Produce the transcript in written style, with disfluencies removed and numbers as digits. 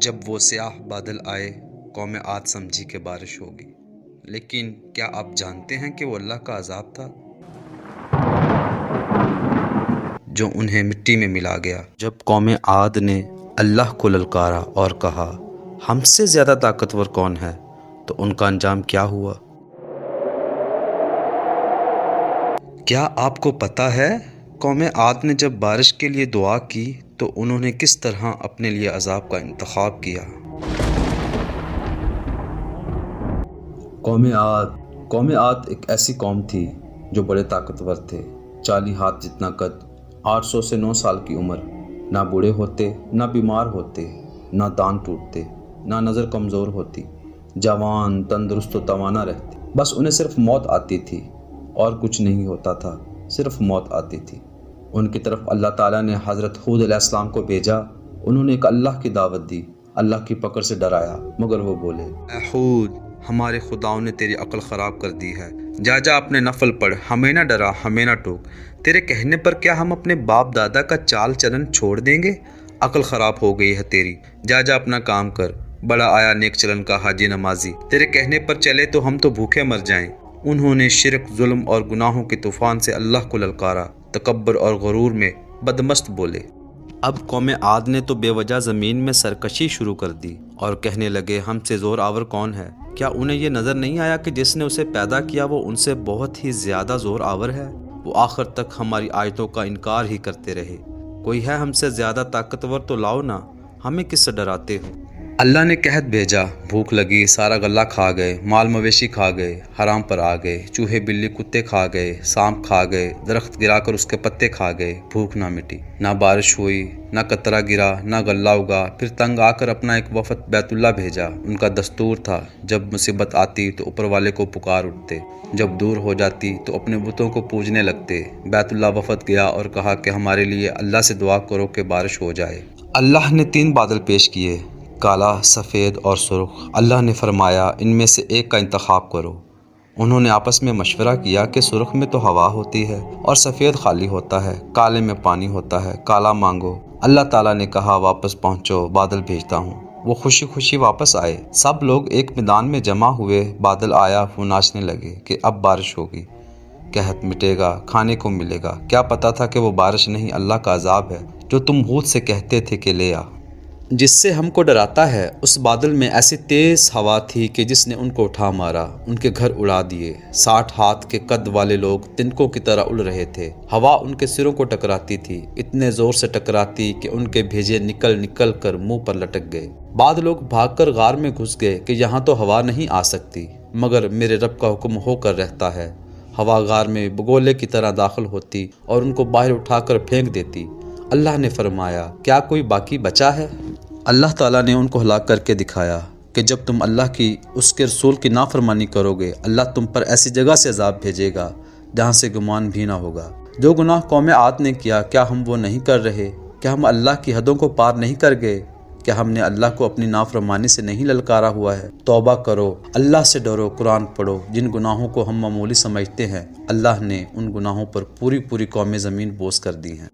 جب وہ سیاہ بادل آئے قوم عاد سمجھی کہ بارش ہوگی، لیکن کیا آپ جانتے ہیں کہ وہ اللہ کا عذاب تھا جو انہیں مٹی میں ملا گیا۔ جب قوم عاد نے اللہ کو للکارا اور کہا ہم سے زیادہ طاقتور کون ہے، تو ان کا انجام کیا ہوا؟ کیا آپ کو پتہ ہے قوم عاد نے جب بارش کے لیے دعا کی تو انہوں نے کس طرح اپنے لیے عذاب کا انتخاب کیا؟ قوم عاد ایک ایسی قوم تھی جو بڑے طاقتور تھے، 40 ہاتھ جتنا قد، 800 سے 9 سال کی عمر، نہ بوڑھے ہوتے، نہ بیمار ہوتے، نہ دان ٹوٹتے، نہ نظر کمزور ہوتی، جوان، تندرست و توانا رہتے۔ بس انہیں صرف موت آتی تھی اور کچھ نہیں ہوتا تھا، صرف موت آتی تھی۔ ان کی طرف اللہ تعالیٰ نے حضرت ہود علیہ السلام کو بھیجا۔ انہوں نے ایک اللہ کی دعوت دی، اللہ کی پکڑ سے ڈرایا، مگر وہ بولے اے ہود، ہمارے خداؤں نے تیری عقل خراب کر دی ہے، جا اپنے نفل پڑھ، ہمیں نہ ڈرا، ہمیں نہ ٹوک، تیرے کہنے پر کیا ہم اپنے باپ دادا کا چال چلن چھوڑ دیں گے؟ عقل خراب ہو گئی ہے تیری، جا اپنا کام کر، بڑا آیا نیک چلن کا حاجی نمازی، تیرے کہنے پر چلے تو ہم تو بھوکے مر جائیں۔ انہوں نے شرک، ظلم اور گناہوں کے طوفان سے اللہ کو للکارا، تکبر اور غرور میں بدمست بولے۔ اب قوم عاد نے تو بے وجہ زمین میں سرکشی شروع کر دی اور کہنے لگے ہم سے زور آور کون ہے؟ کیا انہیں یہ نظر نہیں آیا کہ جس نے اسے پیدا کیا وہ ان سے بہت ہی زیادہ زور آور ہے؟ وہ آخر تک ہماری آیتوں کا انکار ہی کرتے رہے۔ کوئی ہے ہم سے زیادہ طاقتور تو لاؤ نا، ہمیں کس سے ڈراتے ہو؟ اللہ نے قحط بھیجا، بھوک لگی، سارا غلہ کھا گئے، مال مویشی کھا گئے، حرام پر آ گئے، چوہے بلی کتے کھا گئے، سانپ کھا گئے، درخت گرا کر اس کے پتے کھا گئے، بھوک نہ مٹی، نہ بارش ہوئی، نہ قطرہ گرا، نہ غلہ اگا۔ پھر تنگ آ کر اپنا ایک وفد بیت اللہ بھیجا۔ ان کا دستور تھا جب مصیبت آتی تو اوپر والے کو پکار اٹھتے، جب دور ہو جاتی تو اپنے بتوں کو پوجنے لگتے۔ بیت اللہ وفد گیا اور کہا کہ ہمارے لیے اللہ سے دعا کرو کہ بارش ہو جائے۔ اللہ نے 3 بادل پیش کیے، کالا، سفید اور سرخ۔ اللہ نے فرمایا ان میں سے ایک کا انتخاب کرو۔ انہوں نے آپس میں مشورہ کیا کہ سرخ میں تو ہوا ہوتی ہے اور سفید خالی ہوتا ہے، کالے میں پانی ہوتا ہے، کالا مانگو۔ اللہ تعالیٰ نے کہا واپس پہنچو، بادل بھیجتا ہوں۔ وہ خوشی خوشی واپس آئے، سب لوگ ایک میدان میں جمع ہوئے۔ بادل آیا، وہ ناچنے لگے کہ اب بارش ہوگی، قحط مٹے گا، کھانے کو ملے گا۔ کیا پتا تھا کہ وہ بارش نہیں، اللہ کا عذاب ہے جو تم ہود سے کہتے تھے کہ لے آ، جس سے ہم کو ڈراتا ہے۔ اس بادل میں ایسی تیز ہوا تھی کہ جس نے ان کو اٹھا مارا، ان کے گھر اڑا دیے۔ 60 ہاتھ کے قد والے لوگ تنکوں کی طرح اڑ رہے تھے۔ ہوا ان کے سروں کو ٹکراتی تھی، اتنے زور سے ٹکراتی کہ ان کے بھیجے نکل کر منہ پر لٹک گئے۔ بعد لوگ بھاگ کر غار میں گھس گئے کہ یہاں تو ہوا نہیں آ سکتی، مگر میرے رب کا حکم ہو کر رہتا ہے۔ ہوا غار میں بگولے کی طرح داخل ہوتی اور ان کو باہر اٹھا کر پھینک دیتی۔ اللہ نے فرمایا کیا کوئی باقی بچا ہے؟ اللہ تعالیٰ نے ان کو ہلاک کر کے دکھایا کہ جب تم اللہ کی، اس کے رسول کی نافرمانی کرو گے، اللہ تم پر ایسی جگہ سے عذاب بھیجے گا جہاں سے گمان بھی نہ ہوگا۔ جو گناہ قوم عاد نے کیا، کیا ہم وہ نہیں کر رہے؟ کیا ہم اللہ کی حدوں کو پار نہیں کر گئے؟ کیا ہم نے اللہ کو اپنی نافرمانی سے نہیں للکارا ہوا ہے؟ توبہ کرو، اللہ سے ڈرو، قرآن پڑھو۔ جن گناہوں کو ہم معمولی سمجھتے ہیں، اللہ نے ان گناہوں پر پوری قوم زمین بوس کر دی ہیں۔